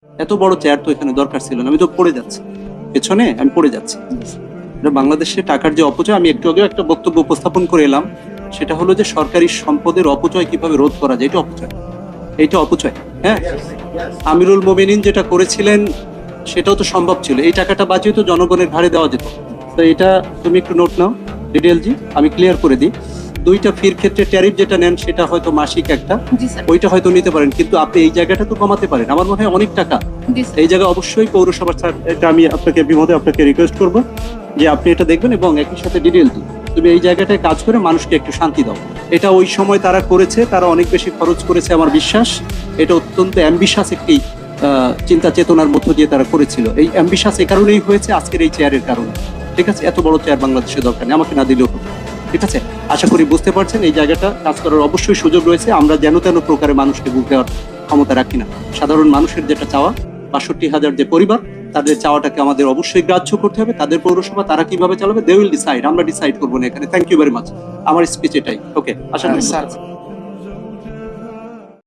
এত বড় চেয়ার তো এখানে দরকার ছিল না, আমি তো পড়ে যাচ্ছি পেছনে, আমি পড়ে যাচ্ছি। এটা বাংলাদেশে টাকার যে অপচয়, আমি একটু আগে একটা বক্তব্য উপস্থাপন করে এলাম, সেটা হলো যে সরকারি সম্পদের অপচয় কিভাবে রোধ করা যায়, এটা অপচয়, এইটা অপচয়। হ্যাঁ, আমিরুল মোমিনিন যেটা করেছিলেন সেটাও তো সম্ভব ছিল, এই টাকাটা বাঁচিয়ে তো জনগণের ঘাড়ে দেওয়া যেত। তো এটা তুমি একটু নোট নাও ডিটেলজি, আমি ক্লিয়ার করে দিই। দুইটা ফির ক্ষেত্রে ট্যারিফ যেটা নেন সেটা হয়তো মাসিক একটা, জি স্যার। ওইটা হয়তো নিতে পারেন, কিন্তু আপনি এই জায়গাটা তো কমাতে পারেন, আমার মনে হয় অনেক টাকা জি স্যার। এই জায়গায় অবশ্যই পৌরসভা স্যার, এটা আমি আপনাকে বিমোদে আপনাকে রিকোয়েস্ট করব যে আপনি এটা দেখবেন এবং একই সাথে ডিটেল দিন, তুমি এই জায়গাটায় কাজ করে মানুষকে একটু শান্তি দাও। এটা ওই সময় তারা করেছে, তারা অনেক বেশি খরচ করেছে আমার বিশ্বাস। এটা অত্যন্ত অ্যাম্বিশাস একটি চিন্তা চেতনার মধ্য দিয়ে তারা করেছিল। এই অ্যাম্বিশাস এই কারণেই হয়েছে আজকের এই চেয়ারের কারণে। ঠিক আছে, এত বড় চেয়ার বাংলাদেশে দরকার নেই, আমাকে না দিলেও হবে। ঠিক আছে, আশা করি বুঝতে পারছেন এই জায়গাটা কাজ করার অবশ্যই সুযোগ রয়েছে। আমরা যেন তেন প্রকারে মানুষকে বুঝ দেওয়ার ক্ষমতা রাখি না। সাধারণ মানুষের যেটা চাওয়া, ৬২,০০০ যে পরিবার, তাদের চাওয়াটাকে আমাদের অবশ্যই গ্রাহ্য করতে হবে। তাদের পৌরসভা তারা কিভাবে চালাবে, দে উইল ডিসাইড, আমরা ডিসাইড করবো না এখানে। থ্যাংক ইউ ভেরি মাচ, আমার স্পিচ এটাই। ওকে, আশা করি স্যার